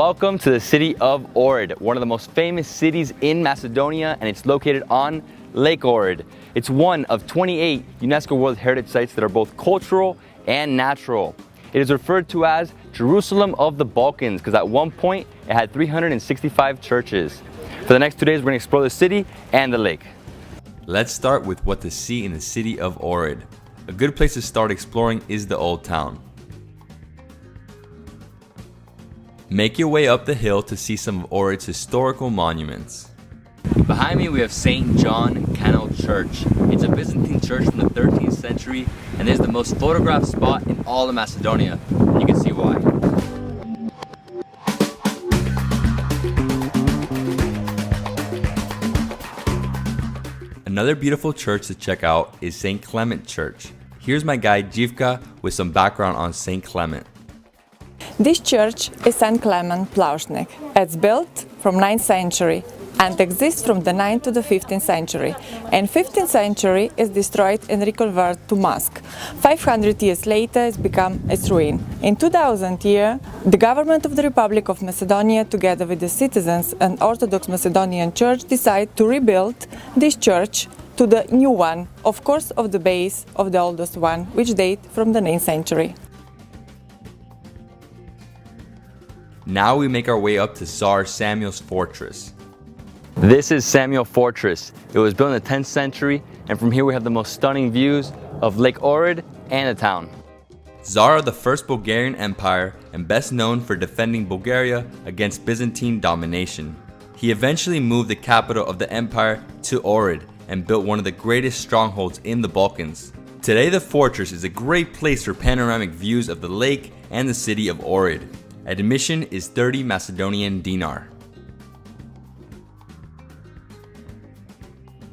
Welcome to the city of Ohrid, one of the most famous cities in Macedonia, and it's located on Lake Ohrid. It's one of 28 UNESCO World Heritage Sites that are both cultural and natural. It is referred to as Jerusalem of the Balkans because at one point it had 365 churches. For the next 2 days, we're going to explore the city and the lake. Let's start with what to see in the city of Ohrid. A good place to start exploring is the Old Town. Make your way up the hill to see some of Ohrid's historical monuments. Behind me we have St. John Clement Church. It's a Byzantine church from the 13th century and is the most photographed spot in all of Macedonia. You can see why. Another beautiful church to check out is St. Clement Church. Here's my guide Jivka with some background on St. Clement. This church is St. Clement Plaušnik. It's built from 9th century and exists from the 9th to the 15th century. In 15th century is destroyed and reconverted to mosque. 500 years later it's become its ruin. In 2000 year, the government of the Republik of Macedonia together with the citizens and Orthodox Macedonian Church decide to rebuild this church to the new one, of course of the base of the oldest one, which date from the 9th century. Now we make our way up to Tsar Samuil's fortress. This is Samuil Fortress. It was built in the 10th century, and from here we have the most stunning views of Lake Ohrid and the town. Tsar of the First Bulgarian Empire and best known for defending Bulgaria against Byzantine domination. He eventually moved the capital of the empire to Ohrid and built one of the greatest strongholds in the Balkans. Today the fortress is a great place for panoramic views of the lake and the city of Ohrid. Admission is 30 Macedonian dinar.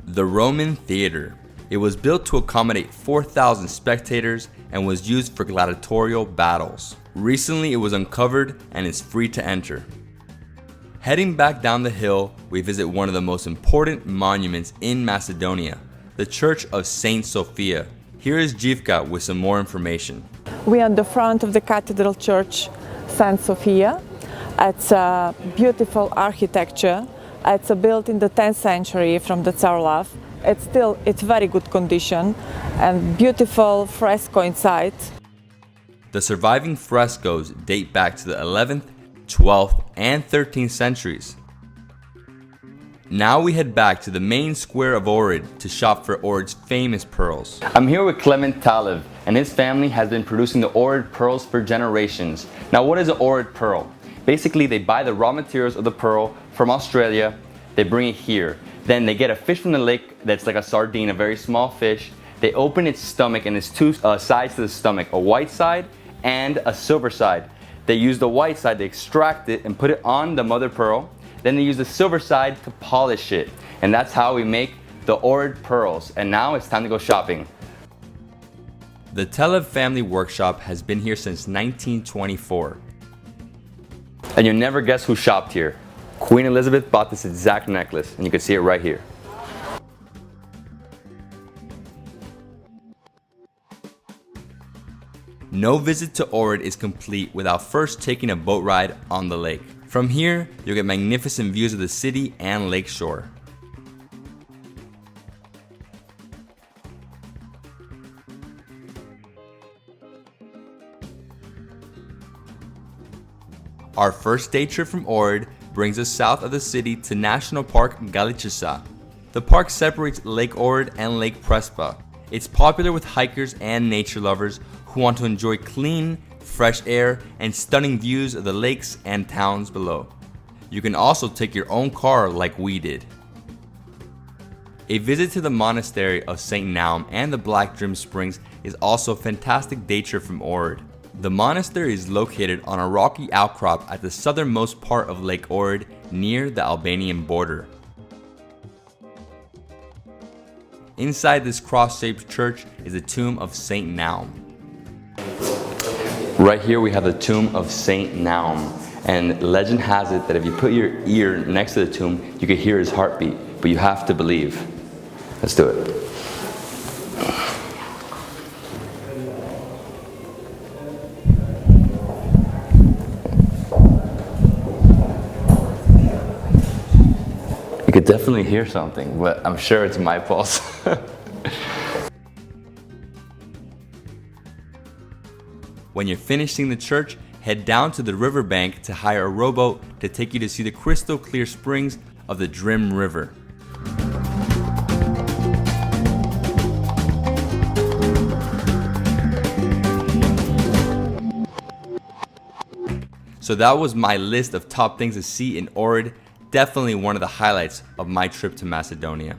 The Roman Theater. It was built to accommodate 4,000 spectators and was used for gladiatorial battles. Recently it was uncovered and is free to enter. Heading back down the hill, we visit one of the most important monuments in Macedonia, the Church of Saint Sophia. Here is Jivka with some more information. We are at the front of the Cathedral Church St. Sophia. It's a beautiful architecture. It's built in the 10th century from the Talev. It's very good condition and beautiful fresco inside. The surviving frescoes date back to the 11th, 12th, and 13th centuries. Now we head back to the main square of Ohrid to shop for Ohrid's famous pearls. I'm here with Clement Talev, and his family has been producing the Ohrid pearls for generations. Now, what is an Ohrid pearl? Basically, they buy the raw materials of the pearl from Australia, they bring it here. Then they get a fish from the lake that's like a sardine, a very small fish. They open its stomach, and there's two sides to the stomach, a white side and a silver side. They use the white side, they extract it and put it on the mother pearl. Then they use the silver side to polish it. And that's how we make the Ohrid pearls. And now it's time to go shopping. The Talev family workshop has been here since 1924. And you'll never guess who shopped here. Queen Elizabeth bought this exact necklace, and you can see it right here. No visit to Ohrid is complete without first taking a boat ride on the lake. From here, you'll get magnificent views of the city and lakeshore. Our first day trip from Ohrid brings us south of the city to National Park Galicica. The park separates Lake Ohrid and Lake Prespa. It's popular with hikers and nature lovers who want to enjoy clean, fresh air and stunning views of the lakes and towns below. You can also take your own car like we did. A visit to the Monastery of St. Naum and the Black Drim Springs is also a fantastic day trip from Ohrid. The monastery is located on a rocky outcrop at the southernmost part of Lake Ohrid near the Albanian border. Inside this cross-shaped church is the tomb of St. Naum. Right here we have the tomb of St. Naum. And legend has it that if you put your ear next to the tomb, you can hear his heartbeat. But you have to believe. Let's do it. could definitely hear something, but I'm sure it's my pulse. When you're finishing the church, head down to the riverbank to hire a rowboat to take you to see the crystal clear springs of the Drim River. So that was my list of top things to see in Ohrid. Definitely one of the highlights of my trip to Macedonia.